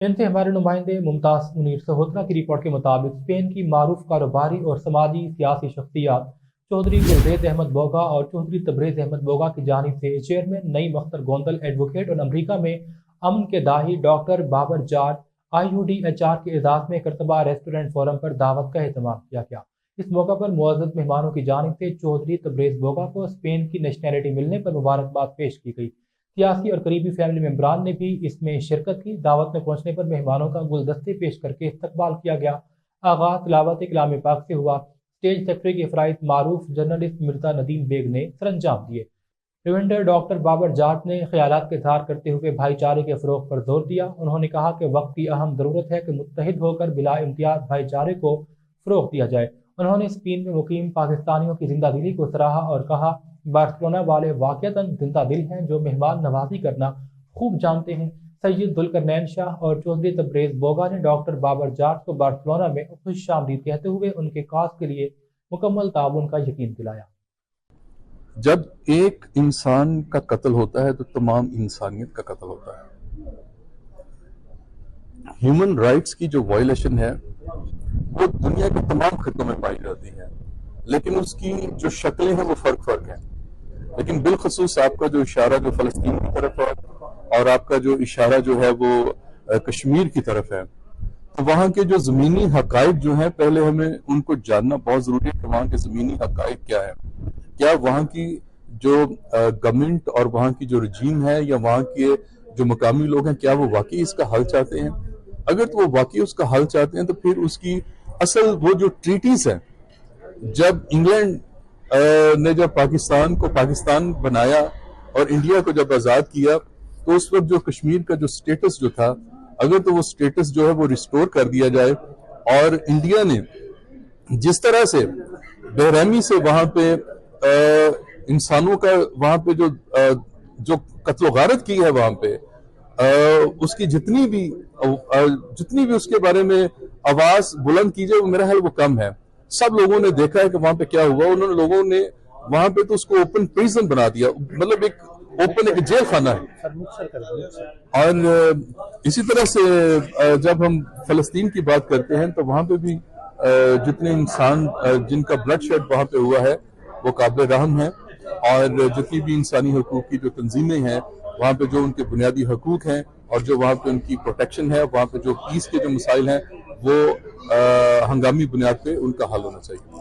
Spain से हमारे नुमाइंदे मुमताज मुनीर सहोत्रा की रिपोर्ट के मुताबिक स्पेन की मारूफ कारोबारी और समाजी सियासी शख्सियात चौधरी गुलरेज अहमद बोगा और चौधरी तबरेज अहमद बोगा की जानिब से चेयरमैन नई मख्तर गोंदल एडवोकेट और अमरीका में अमन के दाही डॉक्टर बाबर जाट IUDHR के एजाज में करतबा रेस्टोरेंट फोरम पर दावत का एहतमाम किया गया। इस मौका पर मुअज़्ज़ज़ मेहमानों की जानिब से चौधरी तबरेज बोगा को स्पेन की नेशनैलिटी मिलने पर मुबारकबाद पेश की गई। सियासी और करीबी फैमिली मेम्बरान ने भी इसमें शिरकत की। दावत में पहुंचने पर मेहमानों का गुलदस्ते पेश करके इस्तकबाल किया गया। आगाज तिलावत कलाम पाक से हुआ। स्टेज सेक्रेटरी की फराइद मारूफ जर्नलिस्ट मिर्जा नदीम बेग ने सरंजाम दिए। रिवेंडर डॉक्टर बाबर जाट ने ख्यालात का इज़हार करते हुए भाईचारे के फ़रोग़ पर जोर दिया। उन्होंने कहा कि वक्त की अहम ज़रूरत है कि मुत्तहिद होकर बिला इम्तियाज़ भाईचारे को फ़रोग़ दिया जाए। उन्होंने स्पेन में मुकीम पाकिस्तानियों की जिंदा दिली को सराहा और कहा बार्सिलोना वाले वाक़ियतन जिंदा दिल हैं जो मेहमान नवाजी करना खूब जानते हैं। सैयद दुल्करनैन शाह और चौधरी तबरेज बोगा ने डॉक्टर बाबर जाट को बार्सिलोना में खुशामदीद कहते हुए उनके काज के लिए मुकम्मल ताउन का यकीन दिलाया। जब एक इंसान का कत्ल होता है तो तमाम इंसानियत का कत्ल होता है। ह्यूमन राइट्स की जो वायलेशन है वो दुनिया के तमाम खित्तों में पाई जाती है, लेकिन उसकी जो शक्लें हैं वो फर्क हैं। लेकिन बिलखसूस आपका जो इशारा जो फलस्तीन की तरफ है और आपका जो इशारा जो है वो कश्मीर की तरफ है, तो वहां के जो जमीनी हकाइक जो है पहले हमें उनको जानना बहुत जरूरी है कि वहां के जमीनी हकाइक क्या है। क्या वहां की जो गवर्नमेंट और वहां की जो रजीम है या वहां के जो मकामी लोग हैं क्या वो वाकई इसका हल चाहते हैं? अगर तो वो वाकई उसका हल चाहते हैं तो फिर उसकी असल वो जो ट्रीटीज है, जब इंग्लैंड ने जब पाकिस्तान को पाकिस्तान बनाया और इंडिया को जब आजाद किया तो उस वक्त जो कश्मीर का जो स्टेटस जो था, अगर तो वो स्टेटस जो है वो रिस्टोर कर दिया जाए और इंडिया ने जिस तरह से बेरहमी से वहां पे इंसानों का वहां पे जो कत्लो गारत की है वहां पे उसकी जितनी भी उसके बारे में आवाज बुलंद की जाए वो मेरा ख्याल वो कम है। सब लोगों ने देखा है कि वहां पे क्या हुआ। उन्होंने लोगों ने वहां पे तो उसको ओपन प्रिजन बना दिया, मतलब एक जेल खाना है। और इसी तरह से जब हम फलस्तीन की बात करते हैं तो वहां पे भी जितने इंसान जिनका ब्लड शेड वहां पे हुआ है वो काबिल रहम है, और जितनी भी इंसानी हकूक की जो तंजीमें हैं वहां पे जो उनके बुनियादी हकूक हैं और जो वहां पे उनकी प्रोटेक्शन है, वहां पे जो पीस के जो मसाइल हैं वो हंगामी बुनियाद पे उनका हल होना चाहिए।